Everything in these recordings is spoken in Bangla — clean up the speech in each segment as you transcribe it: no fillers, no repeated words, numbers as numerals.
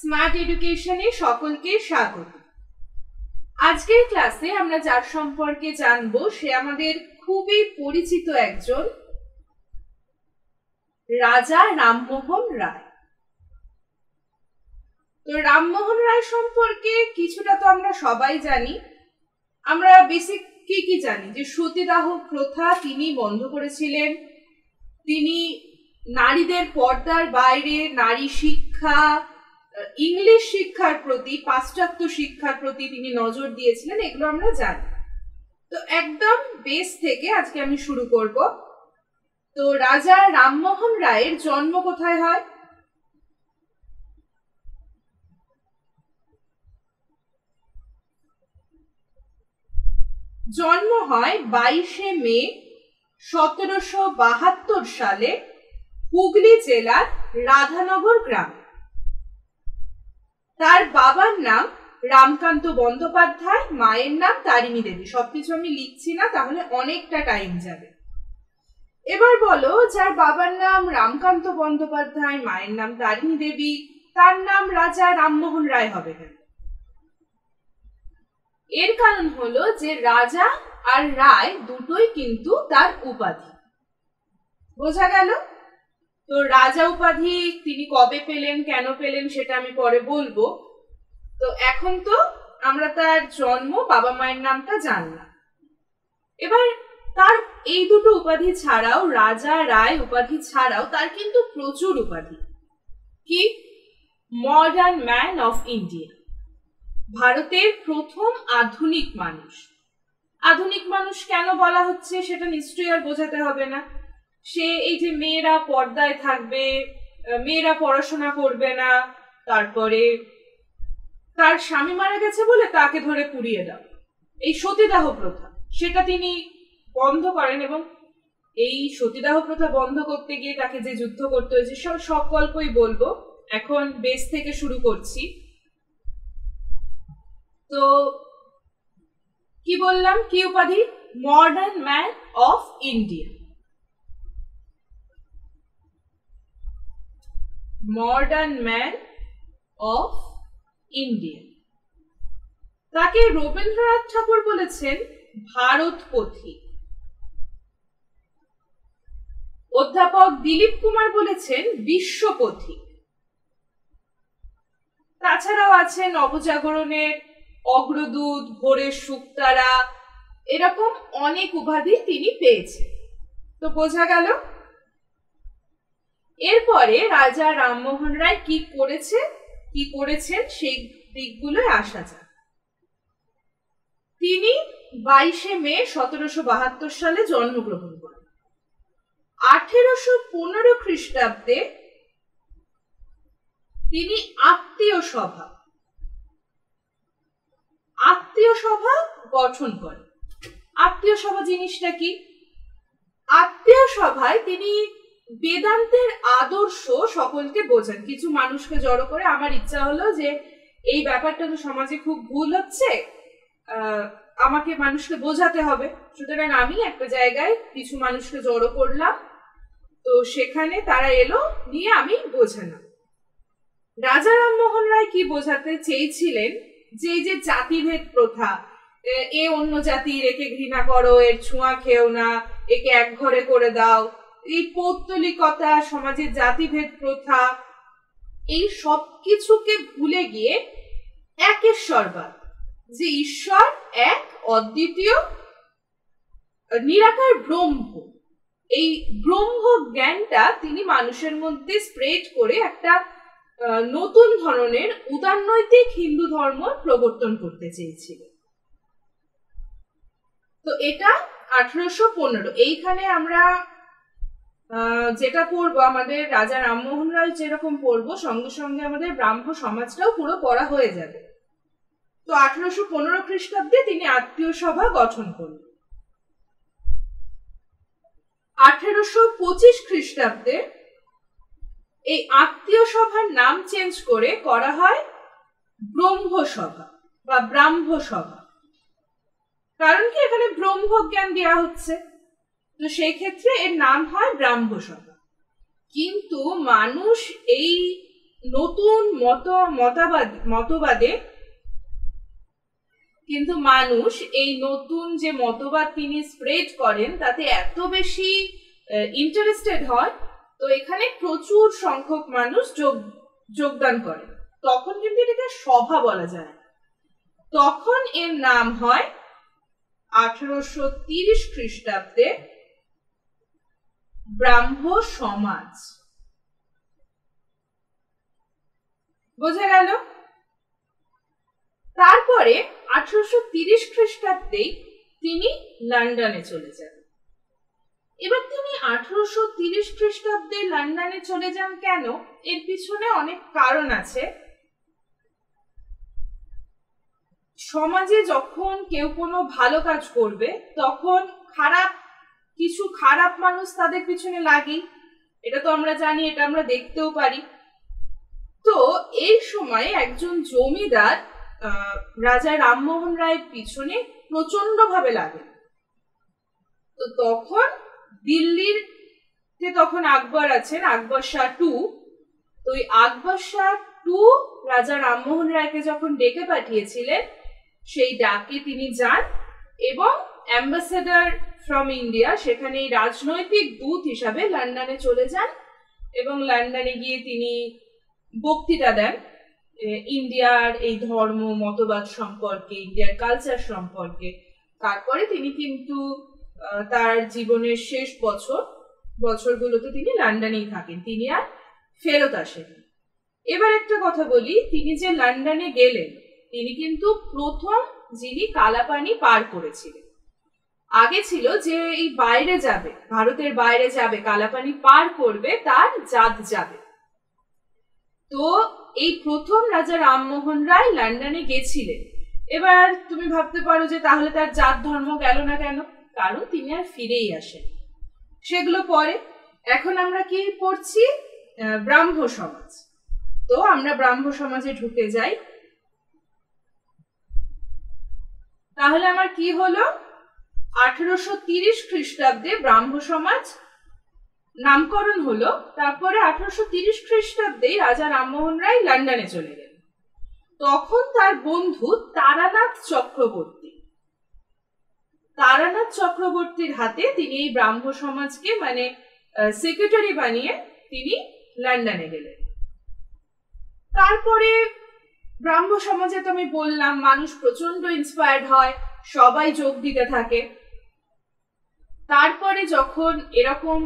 স্মার্ট এডুকেশনে সকলকে স্বাগত। আজকের ক্লাসে আমরা যার সম্পর্কে জানবো সে আমাদের খুবই পরিচিত একজন, রাজা রামমোহন রায়। তো রামমোহন রায় সম্পর্কে কিছুটা তো আমরা সবাই জানি। আমরা বেসিক কি জানি যে সতীদাহ প্রথা তিনি বন্ধ করেছিলেন, তিনি নারীদের পর্দার বাইরে নারী শিক্ষা, ইংলিশ শিক্ষার প্রতি, পাশ্চাত্য শিক্ষার প্রতি তিনি নজর দিয়েছিলেন, এগুলো আমরা জানি। তো একদম বেস থেকে আজকে আমি শুরু করব। তো রাজা রামমোহন রায়ের জন্ম কোথায় হয়? জন্ম হয় 22শে মে 1772 সালে হুগলি জেলার রাধানগর গ্রামে। তার বাবার নাম রামকান্ত বন্দ্যোপাধ্যায়, মায়ের নাম তারিণী দেবী। সবকিছু আমি লিখছি না, তাহলে অনেকটা টাইম যাবে। এবার বলো, যার বাবার নাম রামকান্ত বন্দ্যোপাধ্যায়, মায়ের নাম তারিণী দেবী, তার নাম রাজা রামমোহন রায় হবে কেন? এর কারণ হলো যে রাজা আর রায় দুটোই কিন্তু তার উপাধি। বোঝা গেল? তো রাজা উপাধি তিনি কবে পেলেন, কেন পেলেন, সেটা আমি পরে বলবো। তো এখন তো আমরা তার জন্ম, বাবা মায়ের নামটা জানলাম। এবার তার এই দুটো উপাধি ছাড়াও, রাজা রায় উপাধি ছাড়াও তার কিন্তু প্রচুর উপাধি। কি? মডার্ন ম্যান অফ ইন্ডিয়া, ভারতের প্রথম আধুনিক মানুষ। আধুনিক মানুষ কেন বলা হচ্ছে সেটা নিশ্চয়ই আর বোঝাতে হবে না। সে এই যে মেয়েরা পর্দায় থাকবে, মেয়েরা পড়াশোনা করবে না, তারপরে তার স্বামী মারা গেছে বলে তাকে ধরে পুড়িয়ে দাও, এই সতীদাহ প্রথা, সেটা তিনি বন্ধ করেন। এবং এই সতীদাহ প্রথা বন্ধ করতে গিয়ে তাকে যে যুদ্ধ করতে হয়েছে সব গল্পই বলবো। এখন বেস থেকে শুরু করছি। তো কি বললাম, কি উপাধি? Modern man of India. Modern man of India. তাকে রবীন্দ্রনাথ ঠাকুর বলেছেন ভারত পথিক, অধ্যাপক দিলীপ কুমার বলেছেন বিশ্ব পথিক। তাছাড়াও আছে নবজাগরণের অগ্রদূত, ভোরের শুকতারা, এরকম অনেক উপাধি তিনি পেয়েছেন। তো বোঝা গেল। এরপরে রাজা রামমোহন রায় কি করেছেন সেই দিকগুলোয় আসা যাক। তিনি 22শে মে 1772 সালে জন্মগ্রহণ করেন। 1815 খ্রিস্টাব্দে তিনি আত্মীয় সভা গঠন করেন। আত্মীয় সভা জিনিসটা কি? আত্মীয় সভায় তিনি বেদান্তের আদর্শ সকলকে বোঝান। কিছু মানুষকে জড়ো করে, আমার ইচ্ছা হলো যে এই ব্যাপারটা তো সমাজে খুব ভুল হচ্ছে, আমাকে মানুষকে বোঝাতে হবে, সুতরাং আমি একটা জায়গায় কিছু মানুষকে জড়ো করলাম, তো সেখানে তারা এলো, নিয়ে আমি বোঝালাম। রাজা রামমোহন রায় কি বোঝাতে চেয়েছিলেন? যে এই যে জাতিভেদ প্রথা, এ অন্য জাতির, একে ঘৃণা করো, এর ছোঁয়া খেও না, একে এক ঘরে করে দাও, এই পৌত্তলিকতা, সমাজের জাতিভেদ প্রথা, এই সব কিছুকে ভুলে গিয়ে একেশ্বরবাদ, যে ঈশ্বর এক, অদ্বিতীয়, নিরাকার ব্রহ্ম, এই ব্রহ্ম জ্ঞানটা তিনি মানুষের মধ্যে স্প্রেড করে একটা নতুন ধরনের উদারনৈতিক হিন্দু ধর্ম প্রবর্তন করতে চেয়েছিলেন। তো এটা 1815। এইখানে আমরা যেটা পড়বো, আমাদের রাজা রামমোহন রায় যেরকম পড়বো, সঙ্গে সঙ্গে আমাদের ব্রাহ্ম সমাজটাও পুরো পড়া হয়ে যাবে। তো 1815 খ্রিস্টাব্দে তিনি আত্মীয় সভা গঠন করলেন। 1825 খ্রিস্টাব্দে এই আত্মীয় সভার নাম চেঞ্জ করে করা হয় ব্রহ্ম সভা বা ব্রাহ্ম সভা। কারণ কি, এখানে ব্রহ্ম জ্ঞান দেওয়া হচ্ছে, তো সেই ক্ষেত্রে এর নাম হয় ব্রাহ্ম সভা। কিন্তু মানুষ এই নতুন মতবাদে কিন্তু মানুষ এই নতুন যে মতবাদ তিনি স্প্রেড করেন তাতে এত বেশি ইন্টারেস্টেড হয়, তো এখানে প্রচুর সংখ্যক মানুষ যোগদান করে। তখন কিন্তু এটাকে সভা বলা যায়, তখন এর নাম হয় 1830 খ্রিস্টাব্দে ব্রাহ্ম সমাজ। বোঝা গেল? তারপরে 1830 খ্রিস্টাব্দেই তিনি লন্ডনে চলে যান। এবার তিনি 1830 খ্রিস্টাব্দে লন্ডনে চলে যান কেন? এর পিছনে অনেক কারণ আছে। সমাজে যখন কেউ কোনো ভালো কাজ করবে তখন কিছু খারাপ মানুষ তাদের পিছনে লাগেই, এটা তো আমরা জানি, এটা আমরা দেখতেও পারি। তো এই সময় একজন জমিদার রাজা রামমোহন রায়ের পিছনে প্রচন্ড ভাবে লাগে। তো তখন দিল্লির তখন আকবর আছেন, আকবর শাহ টু। তো ওই আকবর শাহ টু রাজা রামমোহন রায়কে যখন ডেকে পাঠিয়েছিলেন, সেই ডাকে তিনি যান এবং অ্যাম্বাসেডর ফ্রম ইন্ডিয়া, সেখানে রাজনৈতিক দূত হিসাবে লন্ডনে চলে যান এবং লন্ডনে গিয়ে তিনি বক্তৃতা দেন ইন্ডিয়ার এই ধর্ম মতবাদ সম্পর্কে, ইন্ডিয়ার কালচার সম্পর্কে। তারপরে তিনি কিন্তু তার জীবনের শেষ বছরগুলোতে তিনি লন্ডনেই থাকেন, তিনি আর ফেরত আসেন। এবার একটা কথা বলি, তিনি যে লন্ডনে গেলেন তিনি কিন্তু প্রথম যিনি কালাপানি পার করেছিলেন। আগে ছিল যে এই বাইরে যাবে, ভারতের বাইরে যাবে, কালাপানি পার করবে, তার জাত যাবে। তো এই প্রথম রাজা রামমোহন রায় লন্ডনে গেছিলেন। এবার তুমি ভাবতে পারো যে তাহলে তার জাত ধর্ম গেল না কেন? কারণ তিনি আর ফিরেই আসেন। সেগুলো পরে, এখন আমরা কি পড়ছি? ব্রাহ্ম সমাজ। তো আমরা ব্রাহ্ম সমাজে ঢুকে যাই। তাহলে আমার কি হলো? 1830 খ্রিস্টাব্দে ব্রাহ্ম সমাজ নামকরণ হলো। তারপরে 1830 খ্রিস্টাব্দে রাজা রামমোহন রায় লন্ডনে চলে গেলেন। তখন তার বন্ধু তারানাথ চক্রবর্তীর হাতে তিনি এই ব্রাহ্ম সমাজকে মানে সেক্রেটারি বানিয়ে তিনি লন্ডনে গেলেন। তারপরে ব্রাহ্ম সমাজে তো আমি বললাম মানুষ প্রচন্ড ইন্সপায়ার্ড হয়, সবাই যোগ দিতে থাকে। তারপরে যখন এরকম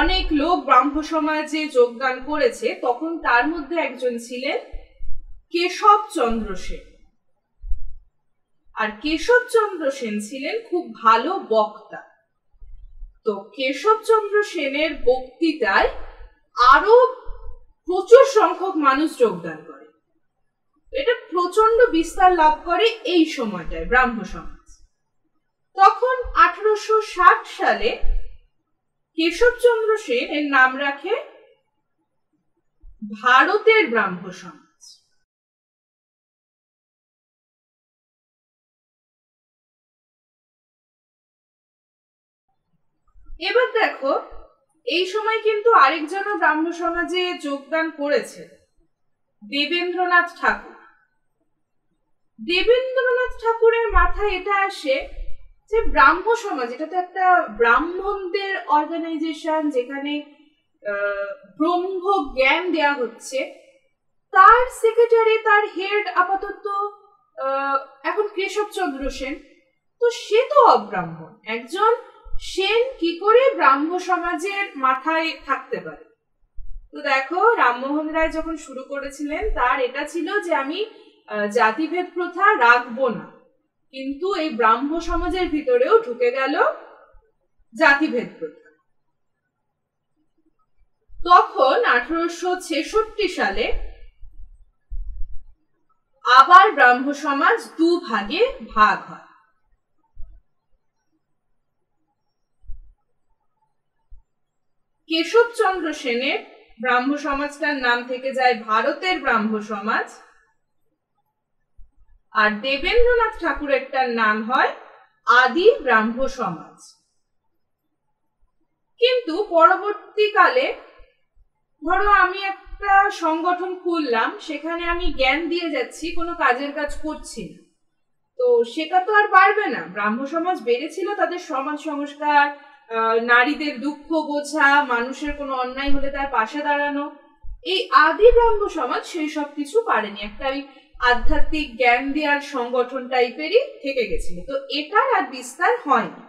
অনেক লোক ব্রাহ্ম সমাজে যোগদান করেছে, তখন তার মধ্যে একজন ছিলেন কেশবচন্দ্র সেন। আর কেশবচন্দ্র সেন ছিলেন খুব ভালো বক্তা। তো কেশবচন্দ্র সেনের বক্তৃতায় আরো প্রচুর সংখ্যক মানুষ যোগদান করে। এটা প্রচন্ড বিস্তার লাভ করে এই সময়টায় ব্রাহ্ম সমাজ। তখন 1860 সালে কেশবচন্দ্র সেন এর নাম রাখে ভারতের ব্রাহ্ম সমাজ। এবার দেখো, এই সময় কিন্তু আরেকজনও ব্রাহ্ম সমাজে যোগদান করেছে, দেবেন্দ্রনাথ ঠাকুর। দেবেন্দ্রনাথ ঠাকুরের মাথায় এটা আসে যে ব্রাহ্ম সমাজ এটা তো একটা ব্রাহ্মণদের অর্গানাইজেশন, যেখানে ব্রহ্ম জ্ঞান দেয়া হচ্ছে। তার সেক্রেটারি, তার হেড আপাতত এখন কেশবচন্দ্র সেন। তো সে তো অব্রাহ্মণ, একজন সেন কি করে ব্রাহ্ম সমাজের মাথায় থাকতে পারে? তো দেখো, রামমোহন রায় যখন শুরু করেছিলেন তার এটা ছিল যে আমি জাতিভেদ প্রথা রাখবো না, কিন্তু এই ব্রাহ্ম সমাজের ভিতরেও ঢুকে গেল জাতিভেদ প্রথা। তখন 1866 সালে আবার ব্রাহ্ম সমাজ দুভাগে ভাগ হয়। কেশবচন্দ্র সেনের ব্রাহ্ম সমাজটার নাম থেকে যায় ভারতের ব্রাহ্ম সমাজ, আর দেবেন্দ্রনাথ ঠাকুরেরটার নাম হয় আদি ব্রাহ্ম সমাজ। কিন্তু পরবর্তীকালে ধরো আমি একটা সংগঠন খুললাম, সেখানে আমি জ্ঞান দিয়ে যাচ্ছি, কোনো কাজের কাজ করছি না, তো সেটা তো আর পারবে না। ব্রাহ্ম সমাজ বেড়েছিল তাদের সমাজ সংস্কার, নারীদের দুঃখ বোঝা, মানুষের কোনো অন্যায় হলে তার পাশে দাঁড়ানো। এই আদি ব্রাহ্ম সমাজ সেই সব কিছু পারেনি, একটা ওই আধ্যাত্মিক জ্ঞান দেওয়ার সংগঠন টাইপেরই থেকে গেছিল, তো এটার আর বিস্তার হয়নি।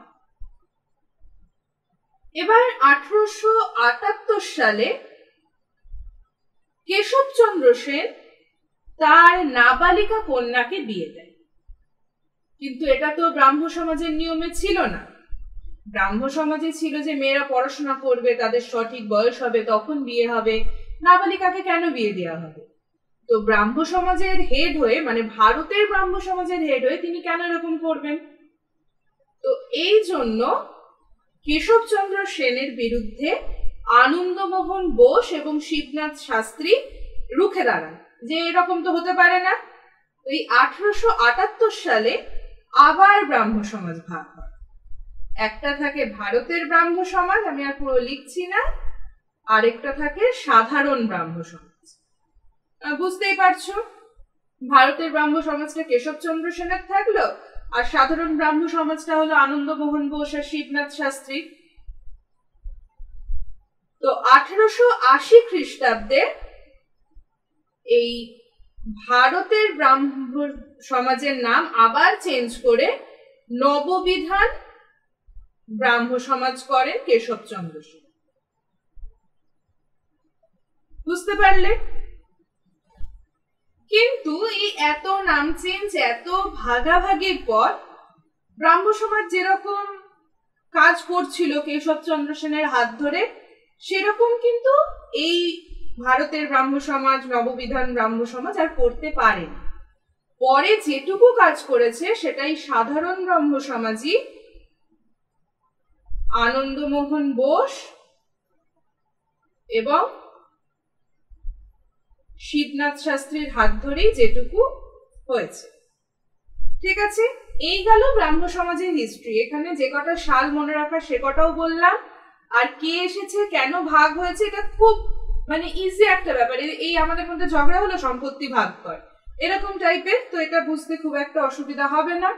এবার 1878 সালে কেশবচন্দ্র সেন তার নাবালিকা কন্যাকে বিয়ে দেয়, কিন্তু এটা তো ব্রাহ্ম সমাজের নিয়মে ছিল না। ব্রাহ্ম সমাজে ছিল যে মেয়েরা পড়াশোনা করবে, তাদের সঠিক বয়স হবে তখন বিয়ে হবে, নাবালিকাকে কেন বিয়ে দেওয়া হবে? তো ব্রাহ্ম সমাজের হেড হয়ে, মানে ভারতের ব্রাহ্ম সমাজের হেড হয়ে তিনি কেন এরকম করবেন? তো এই জন্য কেশবচন্দ্র সেনের বিরুদ্ধে আনন্দমোহন বোস এবং শিবনাথ শাস্ত্রী রুখে দাঁড়ান যে এরকম তো হতে পারে না। এই 1878 সালে আবার ব্রাহ্ম সমাজ ভাগ হয়, একটা থাকে ভারতের ব্রাহ্ম সমাজ, আমি আর পুরো লিখছি না, আরেকটা থাকে সাধারণ ব্রাহ্ম সমাজ। বুঝতেই পারছো, ভারতের ব্রাহ্ম সমাজটা কেশবচন্দ্র সেনের থাকলো, আর সাধারণ ব্রাহ্ম সমাজটা হলো আনন্দমোহন বোস আর শিবনাথ শাস্ত্রী। তো 1880 খ্রিস্টাব্দে এই ভারতের ব্রাহ্ম সমাজের নাম আবার চেঞ্জ করে নববিধান ব্রাহ্ম সমাজ করেন কেশবচন্দ্র সেন। বুঝতে পারলে? কিন্তু এই এত নাম চেঞ্জ, এত ভাগাভাগির পর ব্রাহ্ম সমাজ যেরকম কাজ করছিল কেশবচন্দ্র সেনের হাত ধরে, সেরকম কিন্তু এই ভারতের ব্রাহ্ম সমাজ, নববিধান ব্রাহ্ম সমাজ আর করতে পারেনি। পরে যেটুকু কাজ করেছে সেটাই সাধারণ ব্রাহ্ম সমাজই আনন্দমোহন বোস এবং শিবনাথ শাস্ত্রীর হাত ধরেই যেটুকু হয়েছে। ঠিক আছে, এই গেল ব্রাহ্ম সমাজের হিস্ট্রি। এখানে যে কটা সাল মনে রাখা সে কটাও বললাম, আর কে এসেছে, কেন ভাগ হয়েছে, এটা খুব মানে ইজি একটা ব্যাপার। এই আমাদের মধ্যে ঝগড়া হলো সম্পত্তি ভাগ কর, এরকম টাইপের, তো এটা বুঝতে খুব একটা অসুবিধা হবে না।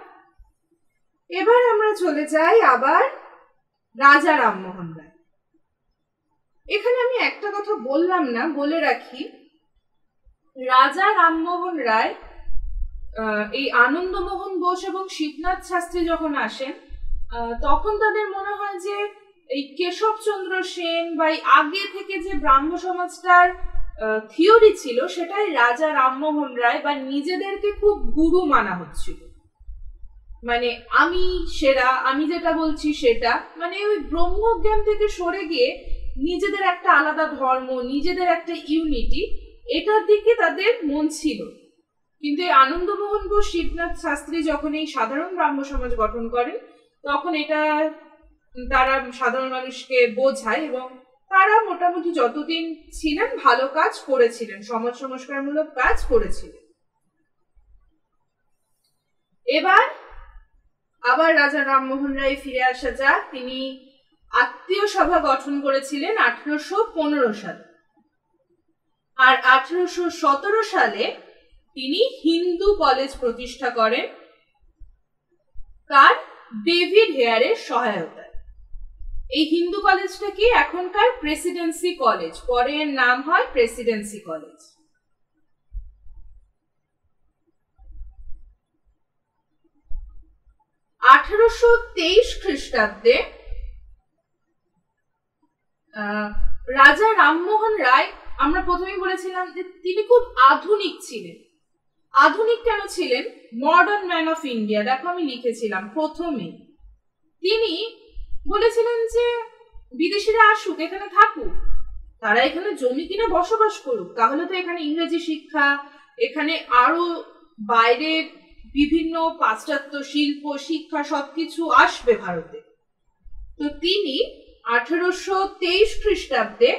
এবার আমরা চলে যাই আবার রাজা রামমোহন রায়। এখানে আমি একটা কথা বললাম না, বলে রাখি, রাজা রামমোহন রায় এই আনন্দমোহন বোস এবং শিবনাথ শাস্ত্রী যখন আসেন, তখন তাদের মনে হয় যে এই কেশবচন্দ্র সেন বা আগে থেকে যে ব্রাহ্ম সমাজটার থিওরি ছিল সেটাই রাজা রামমোহন রায় বা নিজেদেরকে খুব গুরু মানা হচ্ছিল। মানে আমি সেরা, আমি যেটা বলছি সেটা, মানে ওই ব্রহ্মজ্ঞান থেকে সরে গিয়ে নিজেদের একটা আলাদা ধর্ম, নিজেদের একটা ইউনিটি, এটার দিকে তাদের মন ছিল। কিন্তু এই আনন্দমোহন বোস শিবনাথ শাস্ত্রী যখন এই সাধারণ ব্রাহ্ম সমাজ গঠন করেন, তখন এটা তারা সাধারণ মানুষকে বোঝায় এবং তারা মোটামুটি যতদিন ছিলেন ভালো কাজ করেছিলেন, সমাজ সংস্কারমূলক কাজ করেছিলেন। এবার আবার রাজা রামমোহন রায় ফিরে আসা যাক। তিনি আত্মীয় সভা গঠন করেছিলেন 1815 সালে, আর 1817 সালে তিনি হিন্দু কলেজ প্রতিষ্ঠা করেন কার ডেভিড হেয়ারের সহায়তায়। এই হিন্দু কলেজটা কি এখনকার প্রেসিডেন্সি কলেজ, পরে এর নাম হয় প্রেসিডেন্সি কলেজ। খ্রিস্টাব্দে রাজা রামমোহন রায়, আমরা প্রথমেই বলেছিলাম যে তিনি খুব আধুনিক ছিলেন। আধুনিক কেন ছিলেন? মডার্ন ম্যান অফ ইন্ডিয়া, দেখো আমি লিখেছিলাম প্রথমে। তিনি বলেছিলেন যে বিদেশিরা আসুক, এখানে থাকুক, তারা এখানে জমি কিনে বসবাস করুক, তাহলে তো এখানে ইংরেজি শিক্ষা, এখানে আরো বাইরের বিভিন্ন পাশ্চাত্য শিল্প শিক্ষা সবকিছু আসবে ভারতে। তো তিনি 1823 খ্রিস্টাব্দে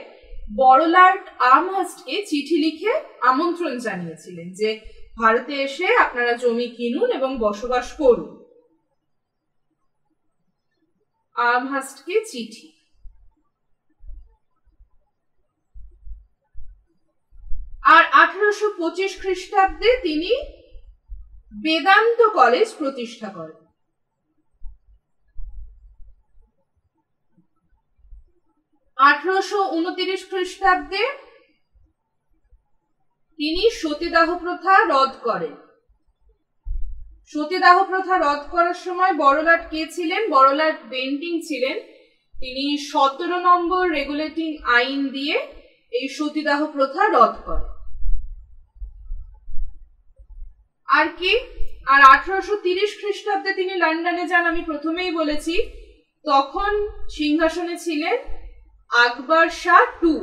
বড়লাট আমহার্স্টকে চিঠি লিখে আমন্ত্রণ জানিয়েছিলেন যে ভারতে এসে আপনারা জমি কিনুন এবং বসবাস করুন। আমহার্স্টকে চিঠি। 1825 খ্রিস্টাব্দে তিনি বেদান্ত কলেজ প্রতিষ্ঠা করেন। 1829 খ্রিস্টাব্দে তিনি সতীদাহ প্রথা রদ করেন। সতীদাহ প্রথা রদ করার সময় বড়লাট কে ছিলেন? বড়লাট বেন্টিং ছিলেন। তিনি 17 নম্বর রেগুলেটিং আইন দিয়ে এই সতীদাহ প্রথা রদ করেন। আর কি? আর 1830 খ্রিস্টাব্দে তিনি লন্ডনে যান। আমি প্রথমেই বলেছি তখন সিংহাসনে ছিলেন আকবর শাহ টু।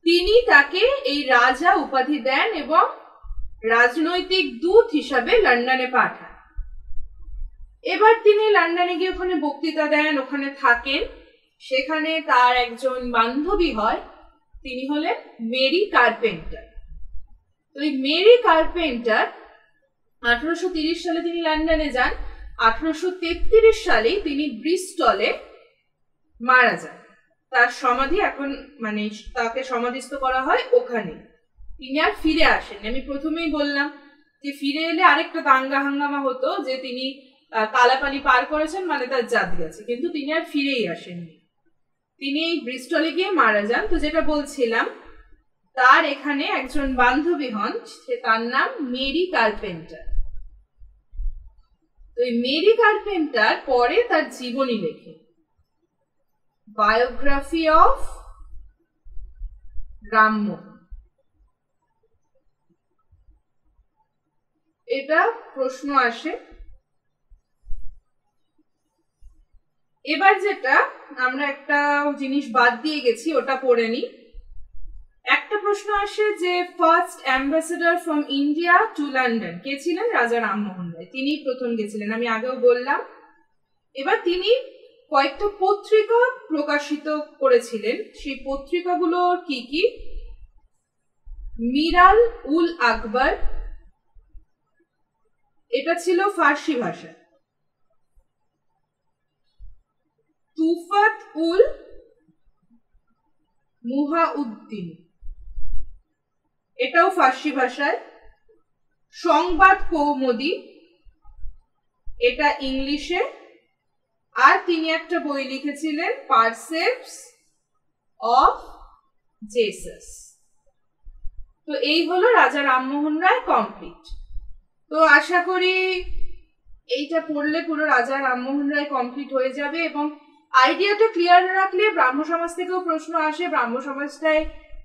তিনি তাকে এই রাজা উপাধি দেন এবং রাজনৈতিক দূত হিসাবে লন্ডনে পাঠান। এবার তিনি লন্ডনে গিয়ে ওখানে বক্তৃতা দেন, ওখানে থাকেন। সেখানে তার একজন বান্ধবী হয়, তিনি হলেন মেরি কার্পেন্টার। তো এই মেরি কার্পেন্টার 1830 সালে তিনি লন্ডনে যান। 1833 সালে তিনি ব্রিস্টলে মারা যান। তার সমাধি এখন মানে তাকে সমাধিস্থ করা হয় ওখানে। তিনি আর ফিরে আসেন। আমি প্রথমেই বললাম যে ফিরে এলে আরেকটা দাঙ্গা হাঙ্গামা হতো যে তিনি কালাপানি পার করেছেন মানে তার জাত গেছে, কিন্তু তিনি আর ফিরেই আসেননি। তিনি এই ব্রিস্টলে গিয়ে মারা যান। তো যেটা বলছিলাম, তার এখানে একজন বান্ধবী হন, তার নাম মেরি কার্পেন্টার। তো এই মেরি কার্পেন্টার পরে তার জীবনী লেখে, বায়োগ্রাফি অফ রামমোহন। এটা প্রশ্ন আসে। এবার যেটা আমরা একটা জিনিস বাদ দিয়ে গেছি ওটা পড়ে নি। একটা প্রশ্ন আসে যে first ambassador from India to London কে ছিলেন? রাজা রামমোহন রায়। তিনি প্রথম গেছিলেন, আমি আগেও বললাম। এবার তিনি কয়েকটা পত্রিকা প্রকাশিত করেছিলেন। সেই পত্রিকাগুলো কি কি? মিরাল উল আকবর, এটা ছিল ফার্সি ভাষা। তুফাত উল মুহাউদ্দিন, এটাও ফার্সি ভাষায়। সংবাদ কৌমুদি, এটা ইংলিশে। আর তিনি একটা বই লিখেছিলেন পারসেপস অফ জেসাস। তো এই হলো রাজা রামমোহন রায় কমপ্লিট। তো আশা করি এইটা পড়লে পুরো রাজা রামমোহন রায় কমপ্লিট হয়ে যাবে। এবং আইডিয়াটা ক্লিয়ার রাখলে ব্রাহ্ম সমাজ থেকেও প্রশ্ন আসে, ব্রাহ্ম সমাজটায়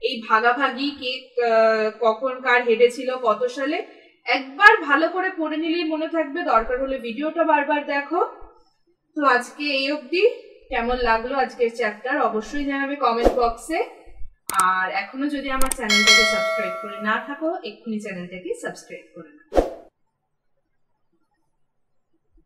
এই ভাগাভাগি কে কখন কার হেডে ছিল, কত সালে, একবার ভালো করে পড়ে নিলেই মনে থাকবে। দরকার হলে ভিডিওটা বারবার দেখো। তো আজকে এই অবধি। কেমন লাগলো আজকের চ্যাপ্টার অবশ্যই জানাবে কমেন্ট বক্সে। আর এখনো যদি আমার চ্যানেলটাকে সাবস্ক্রাইব করে না থাকো, এক্ষুনি চ্যানেলটাকে সাবস্ক্রাইব করে নাও।